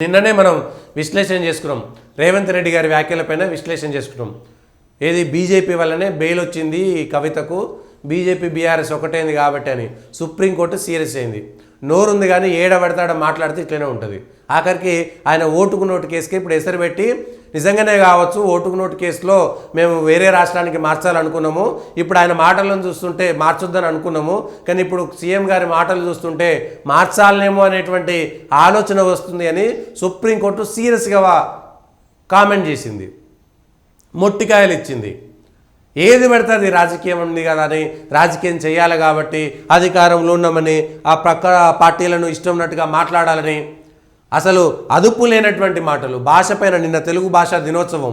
నిన్ననే మనం విశ్లేషణ చేసుకున్నాం. రేవంత్ రెడ్డి గారి వ్యాఖ్యలపైన విశ్లేషణ చేసుకున్నాం. ఏది బీజేపీ వల్లనే బెయిల్ వచ్చింది కవితకు, బీజేపీ బీఆర్ఎస్ ఒకటైంది కాబట్టి అని సుప్రీంకోర్టు సీరియస్ అయింది. నోరుంది కానీ ఏడబడతాడ మాట్లాడితే ఇట్లనే ఉంటుంది. ఆఖరికి ఆయన ఓటుకు నోటు కేసుకి ఇప్పుడు ఎసరు పెట్టి నిజంగానే కావచ్చు ఓటుకు నోటు కేసులో మేము వేరే రాష్ట్రానికి మార్చాలనుకున్నాము, ఇప్పుడు ఆయన మాటలను చూస్తుంటే మార్చొద్దని అనుకున్నాము, కానీ ఇప్పుడు సీఎం గారి మాటలు చూస్తుంటే మార్చాలనేమో అనేటువంటి ఆలోచన వస్తుంది అని సుప్రీంకోర్టు సీరియస్గా కామెంట్ చేసింది, మొట్టికాయలు ఇచ్చింది. ఏది పెడుతుంది రాజకీయం ఉంది కదా అని, రాజకీయం చేయాలి కాబట్టి అధికారంలో ఉన్నామని ఆ ప్రక్క పార్టీలను ఇష్టం ఉన్నట్టుగా మాట్లాడాలని, అసలు అదుపు లేనటువంటి మాటలు. భాష పైన నిన్న తెలుగు భాషా దినోత్సవం,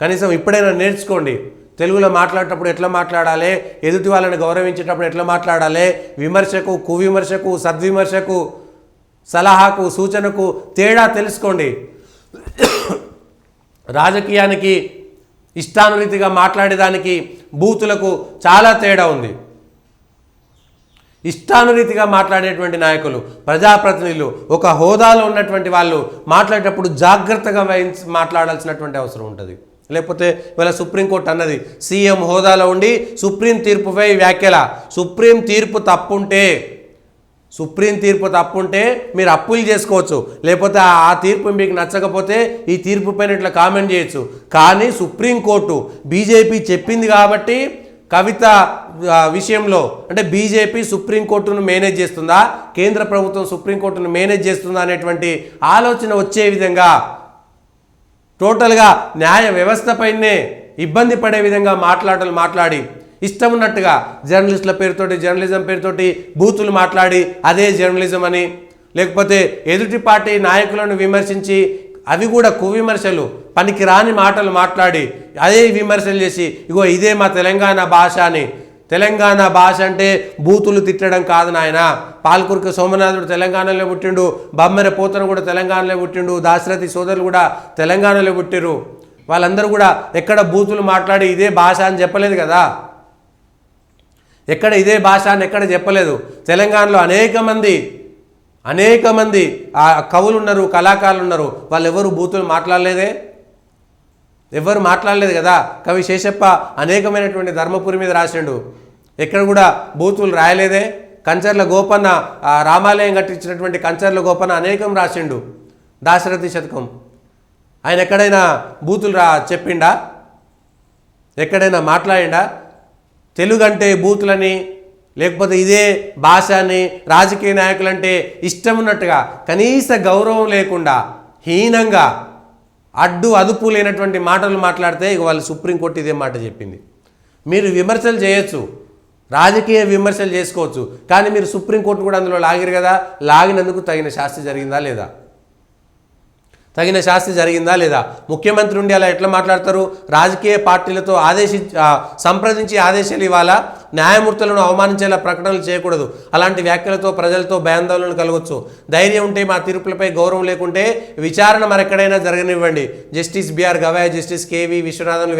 కనీసం ఇప్పుడైనా నేర్చుకోండి. తెలుగులో మాట్లాడేటప్పుడు ఎట్లా మాట్లాడాలి, ఎదుటి వాళ్ళని గౌరవించేటప్పుడు ఎట్లా మాట్లాడాలి, విమర్శకు కువిమర్శకు సద్విమర్శకు సలహాకు సూచనకు తేడా తెలుసుకోండి. రాజకీయానికి ఇష్టానురీతిగా మాట్లాడేదానికి బూతులకు చాలా తేడా ఉంది. ఇష్టానురీతిగా మాట్లాడేటువంటి నాయకులు, ప్రజాప్రతినిధులు, ఒక హోదాలో ఉన్నటువంటి వాళ్ళు మాట్లాడేటప్పుడు జాగ్రత్తగా మాట్లాడాల్సినటువంటి అవసరం ఉంటుంది. లేకపోతే ఇవాళ సుప్రీంకోర్టు అన్నది సీఎం హోదాలో ఉండి సుప్రీం తీర్పుపై వ్యాఖ్యల. సుప్రీం తీర్పు తప్పుంటే మీరు అప్పులు చేసుకోవచ్చు, లేకపోతే ఆ తీర్పు మీకు నచ్చకపోతే ఈ తీర్పు పైన ఇట్లా కామెంట్ చేయొచ్చు. కానీ సుప్రీంకోర్టు బీజేపీ చెప్పింది కాబట్టి కవిత విషయంలో అంటే బీజేపీ సుప్రీంకోర్టును మేనేజ్ చేస్తుందా, కేంద్ర ప్రభుత్వం సుప్రీంకోర్టును మేనేజ్ చేస్తుందా అనేటువంటి ఆలోచన వచ్చే విధంగా టోటల్గా న్యాయ వ్యవస్థపైనే ఇబ్బంది పడే విధంగా మాట్లాడి ఇష్టం ఉన్నట్టుగా జర్నలిస్టుల పేరుతోటి జర్నలిజం పేరుతోటి బూతులు మాట్లాడి అదే జర్నలిజం అని, లేకపోతే ఎదుటి పార్టీ నాయకులను విమర్శించి అవి కూడా కువిమర్శలు, పనికి రాని మాటలు మాట్లాడి అదే విమర్శలు చేసి ఇగో ఇదే మా తెలంగాణ భాష అని. తెలంగాణ భాష అంటే బూతులు తిట్టడం కాదు నాయన. పాల్కుర్క సోమనాథుడు తెలంగాణలో పుట్టిండు, బమ్మెర పోతన కూడా తెలంగాణలో పుట్టిండు, దాశరథి సోదరులు కూడా తెలంగాణలో పుట్టిరు. వాళ్ళందరూ కూడా ఎక్కడ బూతులు మాట్లాడి ఇదే భాష అని చెప్పలేదు కదా, ఎక్కడ ఇదే భాష అని ఎక్కడ చెప్పలేదు. తెలంగాణలో అనేక మంది ఆ కవులు ఉన్నారు, కళాకారులు ఉన్నారు, వాళ్ళు ఎవరు బూతులు మాట్లాడలేదే, ఎవరు మాట్లాడలేదు కదా. కవి శేషప్ప అనేకమైనటువంటి ధర్మపురి మీద రాసిండు, ఎక్కడ కూడా బూతులు రాయలేదే. కంచర్ల గోపన్న రామాలయం కట్టించినటువంటి కంచర్ల గోపన్న అనేకం రాసిండు, దాశరథి శతకం. ఆయన ఎక్కడైనా బూతులు చెప్పిండా, ఎక్కడైనా మాట్లాడిండా? తెలుగు అంటే బూతులని, లేకపోతే ఇదే భాష అని రాజకీయ నాయకులంటే ఇష్టం ఉన్నట్టుగా కనీస గౌరవం లేకుండా హీనంగా అదుపు లేనటువంటి మాటలు మాట్లాడితే ఇక వాళ్ళు సుప్రీంకోర్టు ఇదే మాట చెప్పింది. మీరు విమర్శలు చేయొచ్చు, రాజకీయ విమర్శలు చేసుకోవచ్చు, కానీ మీరు సుప్రీంకోర్టు కూడా అందులో లాగిరు కదా. లాగినందుకు తగిన శాస్తి జరిగిందా లేదా? ముఖ్యమంత్రి ఉండి అలా ఎట్లా మాట్లాడతారు? రాజకీయ పార్టీలతో సంప్రదించి ఆదేశాలు ఇవ్వాలా? న్యాయమూర్తులను అవమానించేలా ప్రకటనలు చేయకూడదు. అలాంటి వ్యాఖ్యలతో ప్రజలతో భయాందోళన కలగవచ్చు. ధైర్యం ఉంటే మా తీర్పులపై గౌరవం లేకుంటే విచారణ మరెక్కడైనా జరగనివ్వండి. Justice B R Gavai, justice K V Viswanathan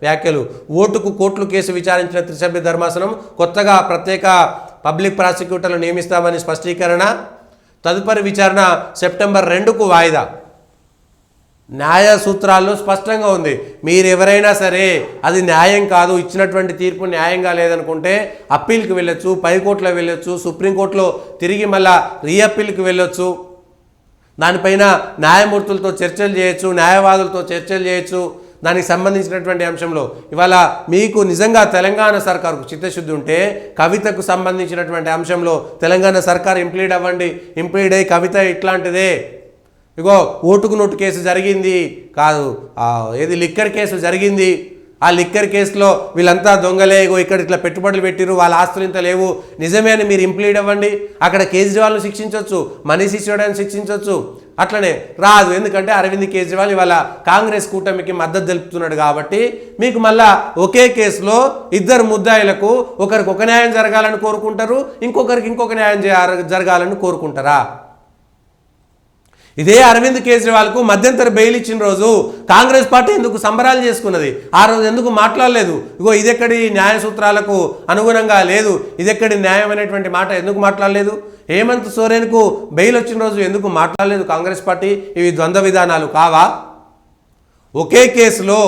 వ్యాఖ్యలు. ఓటుకు కోర్టులు కేసు విచారించిన త్రిసభ్య ధర్మాసనం కొత్తగా ప్రత్యేక పబ్లిక్ ప్రాసిక్యూటర్లు నియమిస్తామని స్పష్టీకరణ. తదుపరి విచారణ సెప్టెంబర్ 2కు వాయిదా. న్యాయ సూత్రాల్లో స్పష్టంగా ఉంది. మీరు ఎవరైనా సరే అది న్యాయం కాదు, ఇచ్చినటువంటి తీర్పు న్యాయంగా లేదనుకుంటే అప్పీల్కి వెళ్ళొచ్చు, పైకోర్టులో వెళ్ళొచ్చు, సుప్రీంకోర్టులో తిరిగి మళ్ళా రీఅప్పీల్కి వెళ్ళొచ్చు. దానిపైన న్యాయమూర్తులతో చర్చలు చేయొచ్చు, న్యాయవాదులతో చర్చలు చేయొచ్చు. దానికి సంబంధించినటువంటి అంశంలో ఇవాళ మీకు నిజంగా తెలంగాణ సర్కారుకు చిత్తశుద్ధి ఉంటే కవితకు సంబంధించినటువంటి అంశంలో తెలంగాణ సర్కారు ఇంప్లీడ్ అయ్యి కవిత ఇట్లాంటిదే, ఇగో ఓటుకు నోటు కేసు జరిగింది కాదు, ఏది లిక్కర్ కేసు జరిగింది, ఆ లిక్కర్ కేసులో వీళ్ళంతా దొంగలే, ఇగో ఇక్కడ ఇట్లా పెట్టుబడులు పెట్టిరు, వాళ్ళ ఆస్తులు ఇంత లేవు, నిజమే అని మీరు ఇంప్లీడ్ అవ్వండి. అక్కడ కేజ్రీవాల్ను శిక్షించవచ్చు, మనీష్ సిసోడియాని శిక్షించవచ్చు. అట్లనే రాదు, ఎందుకంటే అరవింద్ కేజ్రీవాల్ ఇవాళ కాంగ్రెస్ కూటమికి మద్దతు తెలుపుతున్నాడు కాబట్టి మీకు మళ్ళా ఒకే కేసులో ఇద్దరు ముద్దాయిలకు ఒకరికి ఒక న్యాయం జరగాలని కోరుకుంటారు, ఇంకొకరికి ఇంకొక న్యాయం జరగాలని కోరుకుంటారా? ఇదే అరవింద్ కేజ్రీవాల్కు మధ్యంతర బెయిల్ ఇచ్చిన రోజు కాంగ్రెస్ పార్టీ ఎందుకు సంబరాలు చేసుకున్నది? ఆ రోజు ఎందుకు మాట్లాడలేదు? ఇగో ఇదెక్కడి న్యాయ సూత్రాలకు అనుగుణంగా లేదు, ఇదెక్కడి న్యాయమైనటువంటి మాట ఎందుకు మాట్లాడలేదు? హేమంత్ సోరెన్కు బెయిల్ వచ్చిన రోజు ఎందుకు మాట్లాడలేదు కాంగ్రెస్ పార్టీ? ఇవి ద్వంద్వ విధానాలు కావా? ఒకే కేసులో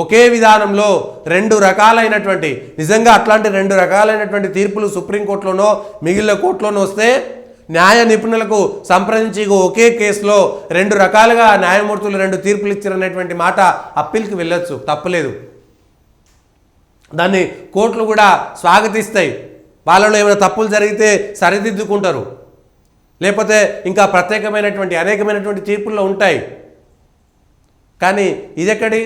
ఒకే విధానంలో రెండు రకాలైనటువంటి, నిజంగా అట్లాంటి రెండు రకాలైనటువంటి తీర్పులు సుప్రీంకోర్టులోనో మిగిలిన కోర్టులోనో వస్తే న్యాయ నిపుణులకు సంప్రదించి ఒకే కేసులో రెండు రకాలుగా న్యాయమూర్తులు రెండు తీర్పులు ఇచ్చారనేటువంటి మాట అప్పీల్కి వెళ్ళొచ్చు, తప్పులేదు. దాన్ని కోర్టులు కూడా స్వాగతిస్తాయి. వాళ్ళలో ఏమైనా తప్పులు జరిగితే సరిదిద్దుకుంటారు, లేకపోతే ఇంకా ప్రత్యేకమైనటువంటి అనేకమైనటువంటి తీర్పుల్లో ఉంటాయి. కానీ ఇదెక్కడి?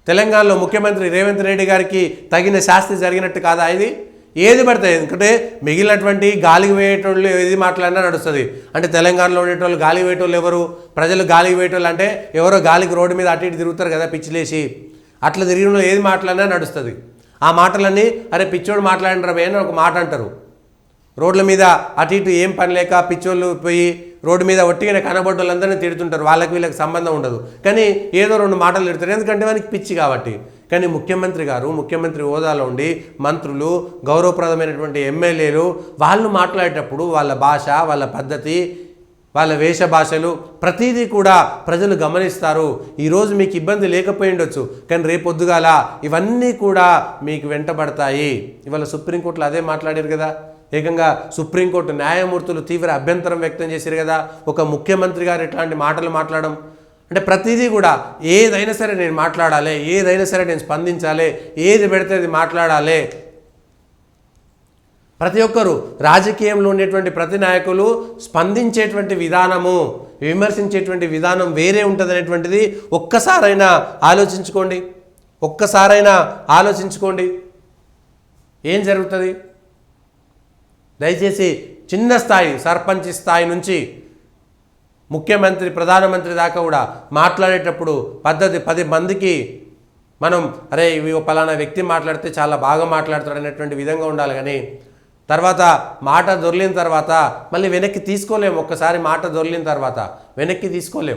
తెలంగాణలో ముఖ్యమంత్రి రేవంత్ రెడ్డి గారికి తగిన శాస్తి జరిగినట్టు కాదా ఇది? ఏది పడతాయి, ఎందుకంటే మిగిలినటువంటి గాలికి వేయేటోళ్ళు ఏది మాట్లాడినా నడుస్తుంది. అంటే తెలంగాణలో ఉండేటోళ్ళు గాలికి వేయేటోళ్ళు ఎవరు? ప్రజలు గాలికి వేయేటోళ్ళు అంటే ఎవరో గాలికి రోడ్డు మీద అటు ఇటు తిరుగుతారు కదా పిచ్చిలేసి, అట్లా తిరిగిన ఏది మాట్లాడినా నడుస్తుంది. ఆ మాటలన్నీ అరే పిచ్చోడు మాట్లాడిన రవే అని ఒక మాట అంటారు. రోడ్ల మీద అటు ఇటు ఏం పని లేక పిచ్చోళ్ళు పోయి రోడ్డు మీద ఒట్టిగానే కనబడ్డోళ్ళందరినీ తిడుతుంటారు, వాళ్ళకి వీళ్ళకి సంబంధం ఉండదు, కానీ ఏదో రెండు మాటలు తిడతారు, ఎందుకంటే వానికి పిచ్చి కాబట్టి. కానీ ముఖ్యమంత్రి గారు ముఖ్యమంత్రి హోదాలో ఉండి మంత్రులు, గౌరవప్రదమైనటువంటి ఎమ్మెల్యేలు వాళ్ళు మాట్లాడేటప్పుడు వాళ్ళ భాష, వాళ్ళ పద్ధతి, వాళ్ళ వేష భాషలు ప్రతిదీ కూడా ప్రజలు గమనిస్తారు. ఈరోజు మీకు ఇబ్బంది లేకపోయి ఉండొచ్చు, కానీ రేపొద్దుగాల ఇవన్నీ కూడా మీకు వెంటబడతాయి. ఇవాళ సుప్రీంకోర్టులో అదే మాట్లాడారు కదా, ఏకంగా సుప్రీంకోర్టు న్యాయమూర్తులు తీవ్ర అభ్యంతరం వ్యక్తం చేశారు కదా ఒక ముఖ్యమంత్రి గారు ఇట్లాంటి మాటలు మాట్లాడడం. అంటే ప్రతిదీ కూడా ఏదైనా సరే నేను మాట్లాడాలి, ఏదైనా సరే నేను స్పందించాలి, ఏది పెడితే అది మాట్లాడాలి. ప్రతి ఒక్కరు రాజకీయంలో ఉండేటువంటి ప్రతి నాయకులు స్పందించేటువంటి విధానము, విమర్శించేటువంటి విధానం వేరే ఉంటుంది అనేటువంటిది ఒక్కసారైనా ఆలోచించుకోండి. ఏం జరుగుతుంది? దయచేసి చిన్న స్థాయి సర్పంచ్ స్థాయి నుంచి ముఖ్యమంత్రి, ప్రధానమంత్రి దాకా కూడా మాట్లాడేటప్పుడు పద్ధతి 10 మందికి మనం అరే ఇవి పలానా వ్యక్తి మాట్లాడితే చాలా బాగా మాట్లాడతాడు అనేటువంటి విధంగా ఉండాలి. కానీ తర్వాత మాట దొర్లిన తర్వాత మళ్ళీ వెనక్కి తీసుకోలేము. ఒక్కసారి మాట దొర్లిన తర్వాత వెనక్కి తీసుకోలేము.